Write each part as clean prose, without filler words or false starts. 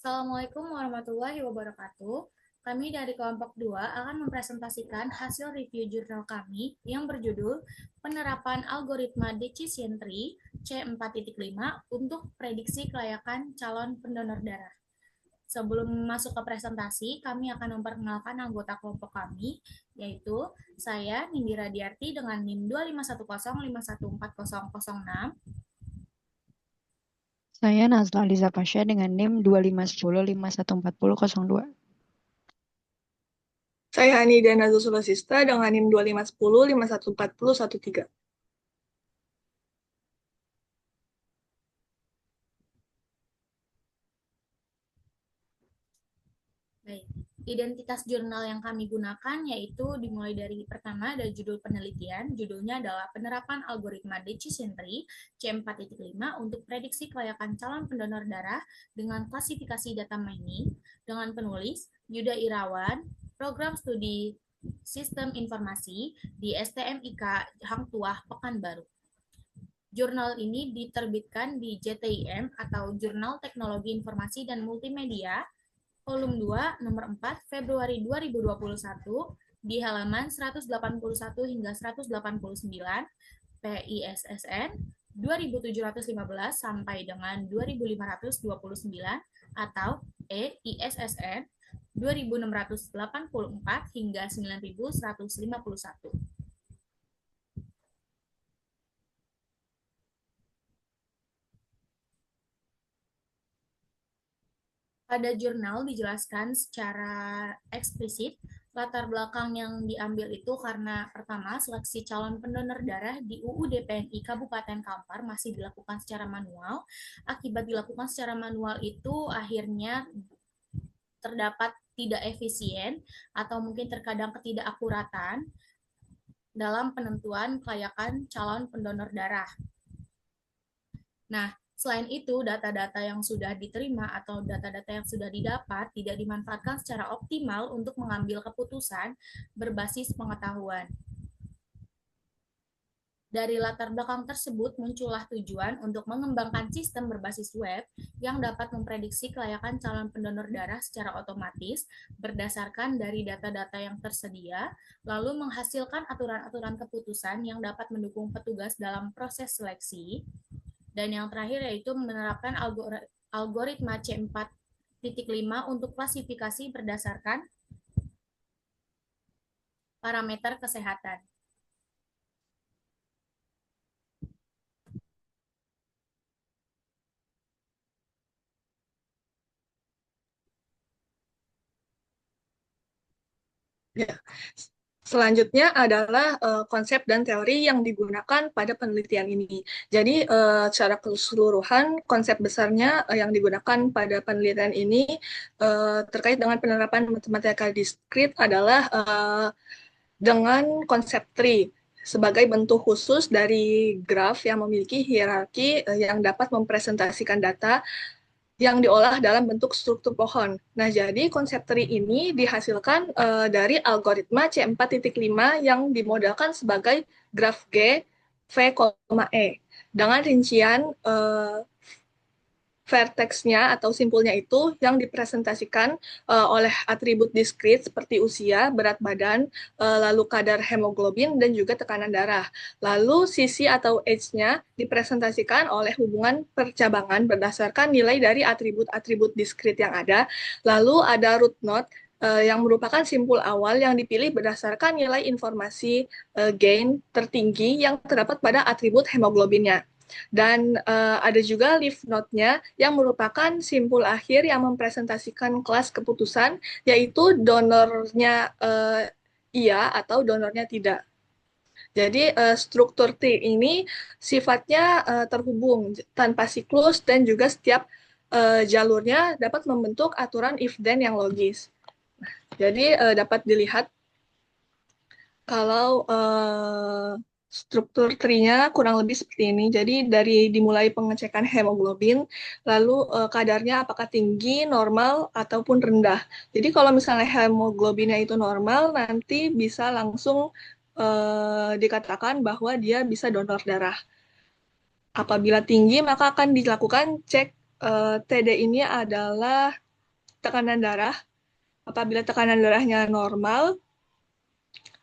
Assalamualaikum warahmatullahi wabarakatuh. Kami dari kelompok 2 akan mempresentasikan hasil review jurnal kami yang berjudul Penerapan Algoritma Decision Tree C4.5 untuk prediksi kelayakan calon pendonor darah. Sebelum masuk ke presentasi, kami akan memperkenalkan anggota kelompok kami, yaitu saya, Nindira Diarti dengan NIM 25105140006. Saya Nazla Aliza Pasha dengan NIM 2510514002. Saya Anida Nazul Sulasista dengan NIM 2510 5140113. Baik. Identitas jurnal yang kami gunakan yaitu dimulai dari pertama ada judul penelitian, judulnya adalah Penerapan Algoritma Decision Tree C4.5 untuk prediksi kelayakan calon pendonor darah dengan klasifikasi data mining, dengan penulis Yuda Irawan, program studi Sistem Informasi di STMIK Hang Tuah, Pekanbaru. Jurnal ini diterbitkan di JTIM atau Jurnal Teknologi Informasi dan Multimedia volume 2 nomor 4 Februari 2021 di halaman 181 hingga 189 PISSN 2715 sampai dengan 2529 atau EISSN 2684 hingga 9151. Pada jurnal dijelaskan secara eksplisit latar belakang yang diambil itu karena pertama seleksi calon pendonor darah di UU DPNI Kabupaten Kampar masih dilakukan secara manual. Akibat dilakukan secara manual itu akhirnya terdapat tidak efisien atau mungkin terkadang ketidakakuratan dalam penentuan kelayakan calon pendonor darah. Nah, selain itu, data-data yang sudah diterima atau data-data yang sudah didapat tidak dimanfaatkan secara optimal untuk mengambil keputusan berbasis pengetahuan. Dari latar belakang tersebut muncullah tujuan untuk mengembangkan sistem berbasis web yang dapat memprediksi kelayakan calon pendonor darah secara otomatis berdasarkan dari data-data yang tersedia, lalu menghasilkan aturan-aturan keputusan yang dapat mendukung petugas dalam proses seleksi. Dan yang terakhir yaitu menerapkan algoritma C4.5 untuk klasifikasi berdasarkan parameter kesehatan. Ya. Selanjutnya adalah konsep dan teori yang digunakan pada penelitian ini. Jadi secara keseluruhan konsep besarnya yang digunakan pada penelitian ini terkait dengan penerapan matematika diskrit adalah dengan konsep tree sebagai bentuk khusus dari graf yang memiliki hierarki yang dapat mempresentasikan data yang diolah dalam bentuk struktur pohon. Nah, jadi konsep tree ini dihasilkan dari algoritma C4.5 yang dimodelkan sebagai graf G, V, E. Dengan rincian vertexnya atau simpulnya itu yang dipresentasikan oleh atribut diskrit seperti usia, berat badan, lalu kadar hemoglobin, dan juga tekanan darah. Lalu sisi atau age-nya dipresentasikan oleh hubungan percabangan berdasarkan nilai dari atribut-atribut diskrit yang ada. Lalu ada root node yang merupakan simpul awal yang dipilih berdasarkan nilai informasi gain tertinggi yang terdapat pada atribut hemoglobinnya. Dan ada juga leaf node-nya yang merupakan simpul akhir yang mempresentasikan kelas keputusan, yaitu donornya iya atau donornya tidak. Jadi struktur T ini sifatnya terhubung tanpa siklus dan juga setiap jalurnya dapat membentuk aturan if-then yang logis. Jadi dapat dilihat kalau struktur tree-nya kurang lebih seperti ini. Jadi dari dimulai pengecekan hemoglobin, lalu kadarnya apakah tinggi, normal, ataupun rendah. Jadi kalau misalnya hemoglobinnya itu normal, nanti bisa langsung dikatakan bahwa dia bisa donor darah. Apabila tinggi, maka akan dilakukan cek TD ini adalah tekanan darah. Apabila tekanan darahnya normal,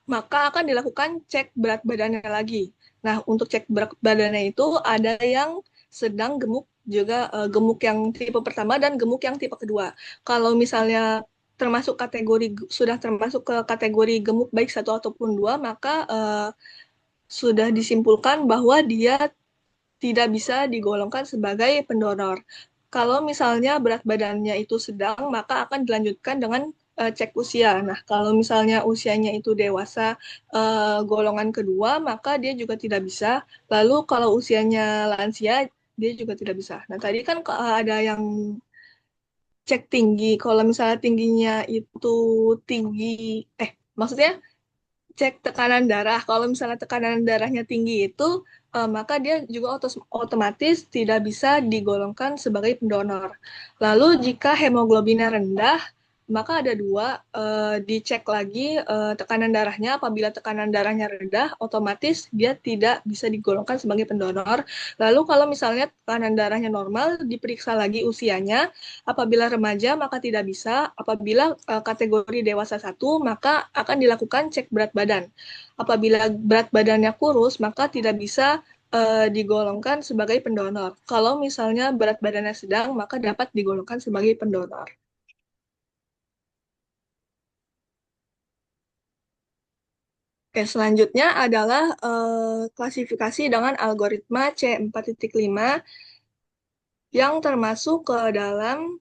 maka akan dilakukan cek berat badannya lagi. Nah, untuk cek berat badannya itu ada yang sedang gemuk, juga gemuk yang tipe pertama dan gemuk yang tipe kedua. Kalau misalnya sudah termasuk ke kategori gemuk baik satu ataupun dua, maka sudah disimpulkan bahwa dia tidak bisa digolongkan sebagai pendonor. Kalau misalnya berat badannya itu sedang, maka akan dilanjutkan dengan cek usia. Nah, kalau misalnya usianya itu dewasa golongan kedua, maka dia juga tidak bisa. Lalu kalau usianya lansia, dia juga tidak bisa. Nah, tadi kan ada yang cek tinggi. Kalau misalnya tingginya itu tinggi, maksudnya cek tekanan darah. Kalau misalnya tekanan darahnya tinggi itu, maka dia juga otomatis tidak bisa digolongkan sebagai pendonor. Lalu jika hemoglobinnya rendah, maka ada dua, dicek lagi tekanan darahnya. Apabila tekanan darahnya rendah, otomatis dia tidak bisa digolongkan sebagai pendonor. Lalu kalau misalnya tekanan darahnya normal, diperiksa lagi usianya. Apabila remaja, maka tidak bisa. Apabila kategori dewasa 1, maka akan dilakukan cek berat badan. Apabila berat badannya kurus, maka tidak bisa digolongkan sebagai pendonor. Kalau misalnya berat badannya sedang, maka dapat digolongkan sebagai pendonor. Oke, selanjutnya adalah klasifikasi dengan algoritma C4.5 yang termasuk ke dalam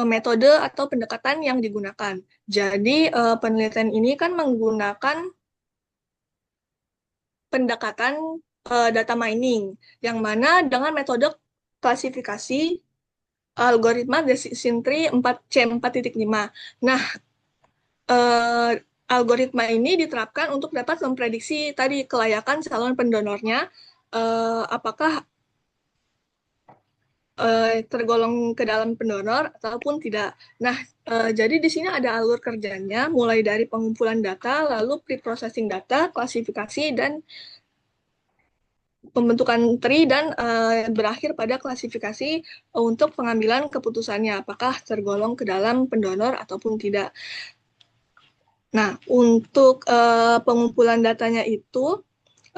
metode atau pendekatan yang digunakan. Jadi, penelitian ini kan menggunakan pendekatan data mining, yang mana dengan metode klasifikasi algoritma decision tree C4.5. Nah, eh, algoritma ini diterapkan untuk dapat memprediksi tadi kelayakan calon pendonornya, apakah tergolong ke dalam pendonor ataupun tidak. Nah, jadi di sini ada alur kerjanya, mulai dari pengumpulan data, lalu pre-processing data, klasifikasi, dan pembentukan tree, dan berakhir pada klasifikasi untuk pengambilan keputusannya, apakah tergolong ke dalam pendonor ataupun tidak. Nah, untuk pengumpulan datanya itu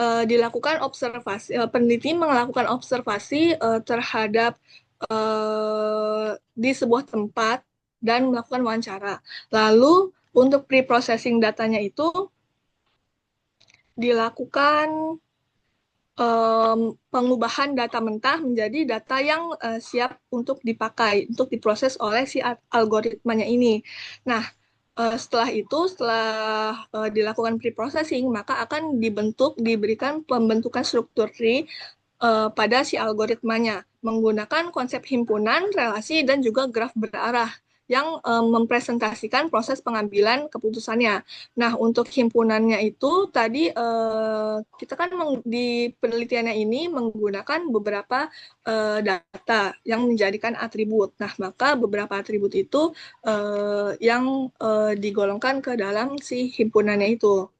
dilakukan observasi, peneliti melakukan observasi terhadap di sebuah tempat dan melakukan wawancara. Lalu untuk pre-processing datanya itu dilakukan pengubahan data mentah menjadi data yang siap untuk dipakai, untuk diproses oleh si algoritmanya ini. Nah, setelah dilakukan pre-processing, maka akan diberikan pembentukan struktur tree pada si algoritmanya menggunakan konsep himpunan, relasi, dan juga graf berarah yang mempresentasikan proses pengambilan keputusannya. Nah, untuk himpunannya itu tadi kita kan di penelitiannya ini menggunakan beberapa data yang menjadikan atribut. Nah, maka beberapa atribut itu yang digolongkan ke dalam si himpunannya itu.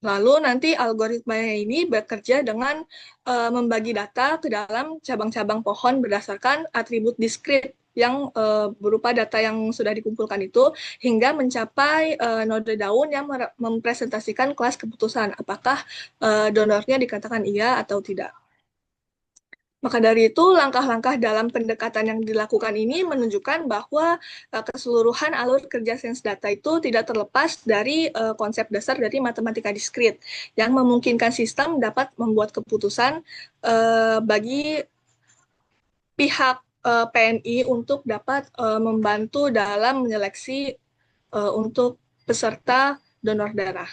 Lalu nanti algoritmanya ini bekerja dengan membagi data ke dalam cabang-cabang pohon berdasarkan atribut diskrit yang berupa data yang sudah dikumpulkan itu hingga mencapai node daun yang mempresentasikan kelas keputusan apakah donornya dikatakan iya atau tidak. Maka dari itu, langkah-langkah dalam pendekatan yang dilakukan ini menunjukkan bahwa keseluruhan alur kerja sains data itu tidak terlepas dari konsep dasar dari matematika diskrit yang memungkinkan sistem dapat membuat keputusan bagi pihak PNI untuk dapat membantu dalam menyeleksi untuk peserta donor darah.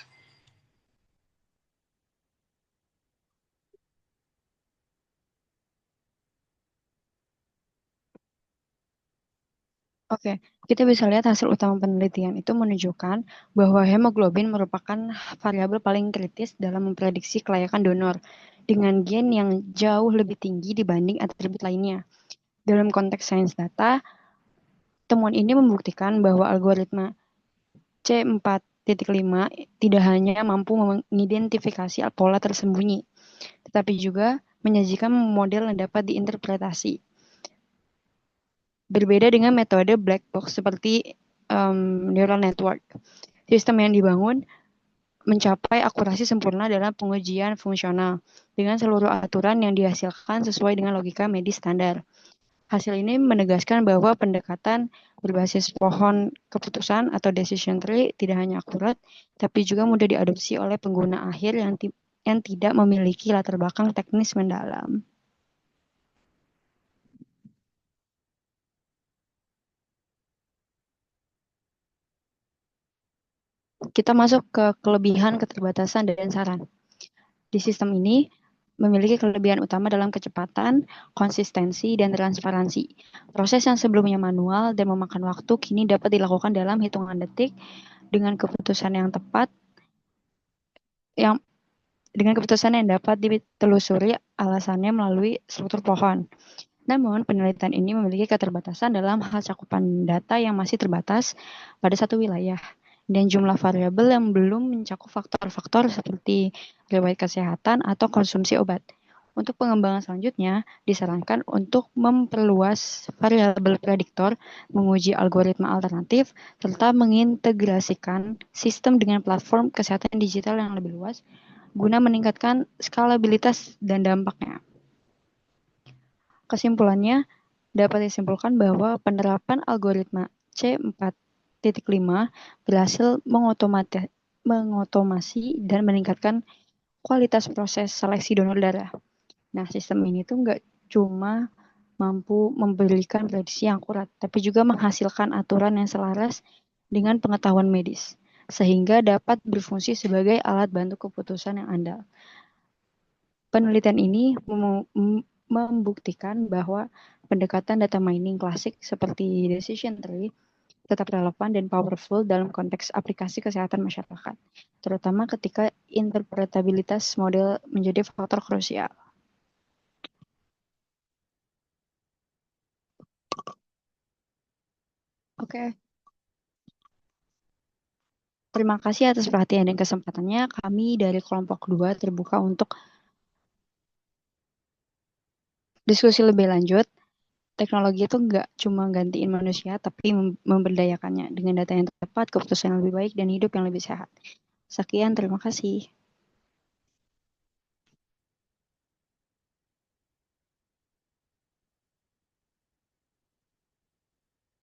Oke, kita bisa lihat hasil utama penelitian itu menunjukkan bahwa hemoglobin merupakan variabel paling kritis dalam memprediksi kelayakan donor dengan gen yang jauh lebih tinggi dibanding atribut lainnya. Dalam konteks sains data, temuan ini membuktikan bahwa algoritma C4.5 tidak hanya mampu mengidentifikasi pola tersembunyi, tetapi juga menyajikan model yang dapat diinterpretasi. Berbeda dengan metode black box seperti neural network. Sistem yang dibangun mencapai akurasi sempurna dalam pengujian fungsional dengan seluruh aturan yang dihasilkan sesuai dengan logika medis standar. Hasil ini menegaskan bahwa pendekatan berbasis pohon keputusan atau decision tree tidak hanya akurat, tapi juga mudah diadopsi oleh pengguna akhir yang tidak memiliki latar belakang teknis mendalam. Kita masuk ke kelebihan, keterbatasan, dan saran. Di sistem ini memiliki kelebihan utama dalam kecepatan, konsistensi, dan transparansi. Proses yang sebelumnya manual dan memakan waktu kini dapat dilakukan dalam hitungan detik dengan keputusan yang tepat dengan keputusan yang dapat ditelusuri alasannya melalui struktur pohon. Namun, penelitian ini memiliki keterbatasan dalam hal cakupan data yang masih terbatas pada satu wilayah dan jumlah variabel yang belum mencakup faktor-faktor seperti riwayat kesehatan atau konsumsi obat. Untuk pengembangan selanjutnya, disarankan untuk memperluas variabel prediktor, menguji algoritma alternatif, serta mengintegrasikan sistem dengan platform kesehatan digital yang lebih luas guna meningkatkan skalabilitas dan dampaknya. Kesimpulannya, dapat disimpulkan bahwa penerapan algoritma C4.5 berhasil mengotomasi dan meningkatkan kualitas proses seleksi donor darah. Nah, sistem ini tuh nggak cuma mampu memberikan prediksi yang akurat, tapi juga menghasilkan aturan yang selaras dengan pengetahuan medis, sehingga dapat berfungsi sebagai alat bantu keputusan yang andal. Penelitian ini membuktikan bahwa pendekatan data mining klasik seperti decision tree tetap relevan dan powerful dalam konteks aplikasi kesehatan masyarakat, terutama ketika interpretabilitas model menjadi faktor krusial. Oke. Terima kasih atas perhatian dan kesempatannya. Kami dari kelompok 2 terbuka untuk diskusi lebih lanjut. Teknologi itu nggak cuma gantiin manusia, tapi memberdayakannya dengan data yang tepat, keputusan yang lebih baik, dan hidup yang lebih sehat. Sekian, terima kasih.